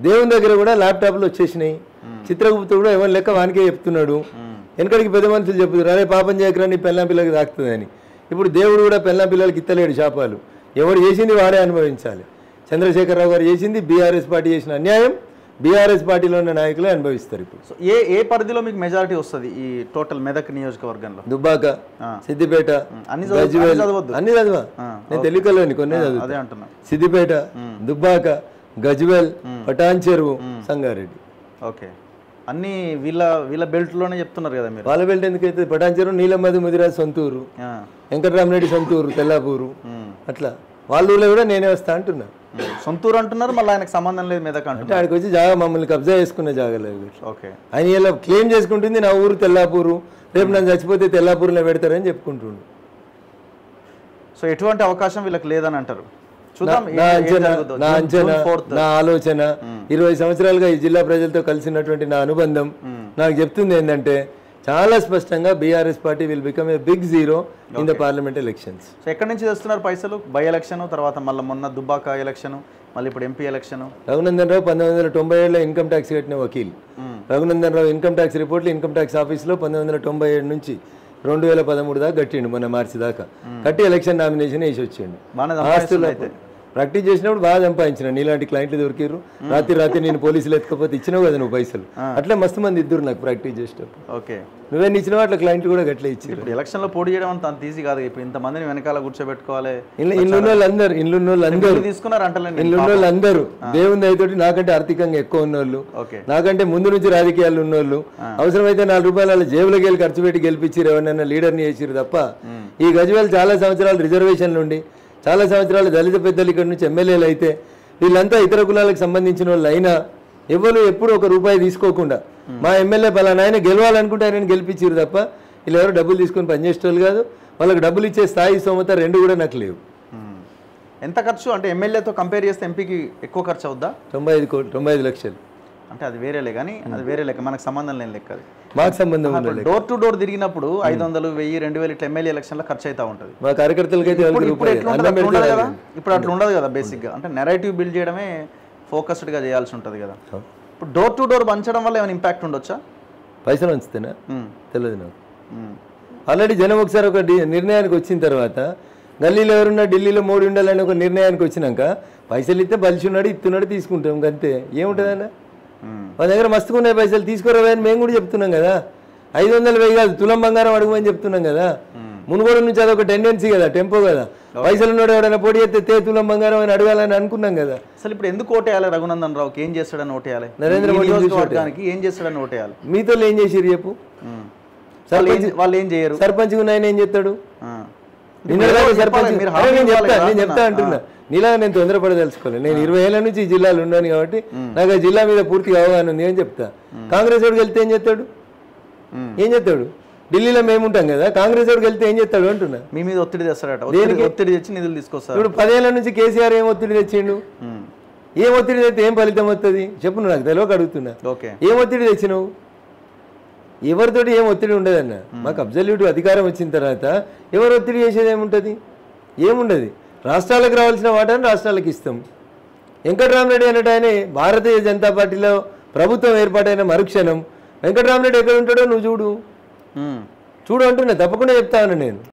దేవుని దగ్గర కూడా ల్యాప్టాప్లు వచ్చేసినాయి. చిత్రగుప్తుడు కూడా ఎవరి లెక్క వానికే చెప్తున్నాడు. వెనకడికి పెద్ద మనుషులు చెప్తున్నారు, అరే పాపం చేయకరా నీ పెళ్ళాం పిల్లలకి తాకుతుంది అని. ఇప్పుడు దేవుడు కూడా పెళ్ళాం పిల్లలకి ఇత్తలేడు శాపాలు. ఎవరు చేసింది వాడే అనుభవించాలి. చంద్రశేఖరరావు గారు చేసింది, బీఆర్ఎస్ పార్టీ చేసిన అన్యాయం బీఆర్ఎస్ పార్టీలో ఉన్న నాయకులే అనుభవిస్తారు. ఇప్పుడు సో ఏ పరిధిలో మీకు మెజారిటీ వస్తుంది ఈ టోటల్ మెదక్ నియోజకవర్గంలో? దుబ్బాక, సిద్దిపేట, అన్ని చదివా నేను తెలుగులోని కొన్ని అదే అంటున్నా. సిద్దిపేట, దుబ్బాక, గజ్వేల్, పటాన్ చెరువు, సంగారెడ్డి. ఓకే, అన్ని వీళ్ళ బెల్ట్ లోనే చెప్తున్నారు కదా మీరు. వాళ్ళ బెల్ట్ ఎందుకైతే పటాన్ చెరువు నీలమ్మది ముదిరాజ్ సొంతూరు, వెంకటరామరెడ్డి సొంతూరు, తెల్లాపూరు, అట్లా వాళ్ళ ఊళ్ళో కూడా నేనే వస్తా అంటున్నా. సొంతూరు అంటున్నారు, మళ్ళీ ఆయనకు సంబంధం లేదు మెదక్ అంటే. ఆడికి వచ్చి జాగా మమ్మల్ని కబ్జా చేసుకునే జాగాలేదు. ఓకే, ఆయన ఇలా క్లెయిమ్ చేసుకుంటుంది నా ఊరు తెల్లాపూరు, రేపు నన్ను చచ్చిపోతే తెల్లాపూరులో పెడతారని చెప్పుకుంటుండు. సో ఎటువంటి అవకాశం వీళ్ళకి లేదని అంటారు. చూద్దాం. నా ఆలోచన 20 సంవత్సరాలుగా ఈ జిల్లా ప్రజలతో కలిసినటువంటి నా అనుబంధం నాకు చెప్తుంది ఏంటంటే, చాలా స్పష్టంగా BRS party will become a big zero in the parliament elections. So ఎక్కడి నుంచి తెస్తున్నారు పైసలు? బై ఎలక్షన్, తర్వాత మళ్ళీ మొన్న దుబ్బాక ఎలక్షన్, మళ్ళీ ఇప్పుడు MP election. Raghunandan Rao 1997లో income tax కట్టిన వకీల్. రఘునందన్ రావు ఇన్కమ్ ట్యాక్స్ రిపోర్ట్లు ఇన్కమ్ ట్యాక్స్ ఆఫీస్లో 1997 నుంచి 2013 దాకా కట్టిండు, మొన్న మార్చి దాకా కట్టి ఎలక్షన్ నామినేషన్ వేసి వచ్చిండు. ఆస్తులు ప్రాక్టీస్ చేసినప్పుడు బాగా సంపాదించిన. నీలాంటి క్లయింట్లు దొరికిరు. రాత్రి నేను పోలీసులు ఎత్తుకపోతే ఇచ్చినావు కదా నువ్వు పైసలు. అట్లా మస్తు మంది ఇద్దరు నాకు ప్రాక్టీస్ చేసేటప్పుడు. ఓకే, నువ్వేం ఇచ్చినావు అట్లా క్లయింట్లు కూడా గట్లే ఇచ్చారు. ఇప్పుడు ఎలక్షన్లో పోటీ చేయడం అంత ఈజీ కాదు. ఇప్పుడు ఇంతమందిని వెనకాల కూర్చోబెట్టుకోవాలి. ఇల్లున్నోళ్ళందరూ తీసుకున్నారు అంటలే. ఇల్లున్నోళ్ళందరూ దేవుని దయతోటి నాకంటే ఆర్థికంగా ఎక్కువ ఉన్నోళ్ళు, నాకంటే ముందు నుంచి రాజకీయాలు ఉన్నోళ్ళు, అవసరమైతే 4 రూపాయలు వాళ్ళ జేబులోకి వెళ్ళి ఖర్చు పెట్టి గెలిపించారు, ఎవరినైనా లీడర్ని చేసిరు తప్ప. ఈ గజ్వేల్ చాలా సంవత్సరాలు రిజర్వేషన్లు ఉండి, చాలా సంవత్సరాలు దళిత పెద్దలు ఇక్కడ నుంచి ఎమ్మెల్యేలు అయితే, వీళ్ళంతా ఇతర కులాలకు సంబంధించిన వాళ్ళు అయినా ఎవరు ఎప్పుడు 1 రూపాయి తీసుకోకుండా మా ఎమ్మెల్యే పలానా ఆయన గెలవాలనుకుంటే ఆయన గెలిపించారు తప్ప వీళ్ళు ఎవరు డబ్బులు తీసుకొని పనిచేసేవాళ్ళు కాదు. వాళ్ళకి డబ్బులు ఇచ్చే స్థాయి స్తోమత 2 కూడా నాకు లేవు. ఎంత ఖర్చు అంటే ఎమ్మెల్యేతో కంపేర్ చేస్తే ఎంపీకి ఎక్కువ ఖర్చు అవుద్దా? 95 లక్షలు అంటే అది వేరేలే, కానీ అది వేరే లెక్క, మనకు సంబంధం లేని లెక్క. అది మాకు సంబంధం ఉండదు. డోర్ టు డోర్ తిరిగినప్పుడు 500, 1000, 2000 ఇట్లా ఎమ్మెల్యే ఎలక్షన్లో ఖర్చు అవుతా ఉంటుంది. మా కార్యకర్తలకైతే ఇప్పుడు అట్లా ఉండదు కదా. బేసిక్గా అంటే నెరేటివ్ బిల్డ్ చేయడమే ఫోకస్డ్గా చేయాల్సి ఉంటుంది కదా. ఇప్పుడు డోర్ టు డోర్ పంచడం వల్ల ఏమైనా ఇంపాక్ట్ ఉండొచ్చా? పైసలు వంచుతేనా తెలియదు నాకు. ఆల్రెడీ జనం ఒకసారి ఒక నిర్ణయానికి వచ్చిన తర్వాత, గల్లీలో ఎవరున్నా ఢిల్లీలో మోడీ ఉండాలని ఒక నిర్ణయానికి వచ్చినాక పైసలు ఇస్తే బలిసి ఉన్నాడు, ఇస్తున్నాడు, తీసుకుంటాం అంతే. ఏముంటుంది అన్న, మా దగ్గర మస్తుకున్నాయి పైసలు తీసుకోరావా అని మేము కూడా చెప్తున్నాం కదా. 500 1000 కాదు, తులం బంగారం అడుగుమని చెప్తున్నాం కదా. మునుగోడు నుంచి అదొక టెండెన్సీ కదా, టెంపో కదా. పైసలు ఉన్నాడు ఎవరైనా పొడి ఎత్తే తులం బంగారం అని అడగాలని అనుకున్నాం కదా. అసలు ఇప్పుడు ఎందుకు ఓటేయాలి? రఘునందన్ రావుకి ఏం చేస్తాడని ఓటేయాలి? నరేంద్ర మోడీ ఏం చేస్తాడని ఓటేయాలి? మీతో ఏం చేసిరు చెప్పు. వాళ్ళు ఏం చేయరు. సర్పంచ్ ఆయన ఏం చెప్తాడు? నేను చెప్తా అంటున్నా, నీలాగా నేను తొందరపడదలుచుకోలేదు. నేను 20 ఏళ్ళ నుంచి ఈ జిల్లాలో ఉన్నాను కాబట్టి నాకు ఆ జిల్లా మీద పూర్తిగా అవగాహన ఉంది అని చెప్తా. కాంగ్రెస్ వాడికి వెళ్తే ఏం చేస్తాడు? ఢిల్లీలో మేము ఉంటాం కదా, కాంగ్రెస్ వాడికి వెళ్తే ఏం చేస్తాడు అంటున్నా. మీ మీద ఒత్తిడి తెస్తాడట. ఒత్తిడి తెచ్చి నిధులు తీసుకొస్తాడు. ఇప్పుడు 10 ఏళ్ళ నుంచి కేసీఆర్ ఏం ఒత్తిడి తెచ్చిండు? ఏం ఒత్తిడి తెస్తే ఏం ఫలితం వస్తుంది చెప్పు, నువ్వు నాకు తెలియక అడుగుతున్నా. ఏం ఒత్తిడి తెచ్చినావు? ఎవరితోటి ఏం ఒత్తిడి ఉండదన్న. మాకు అబ్జల్యూట్ అధికారం వచ్చిన తర్వాత ఎవరు ఒత్తిడి చేసేది ఏముంటుంది? ఏముండదు. రాష్ట్రాలకు రావాల్సిన వాటాను రాష్ట్రాలకు ఇస్తాం. వెంకటరామరెడ్డి అన్నట్టు ఆయన భారతీయ జనతా పార్టీలో ప్రభుత్వం ఏర్పాటైన మరుక్షణం వెంకటరామరెడ్డి ఎక్కడ ఉంటాడో నువ్వు చూడు అంటున్నా. తప్పకుండా చెప్తాను నేను.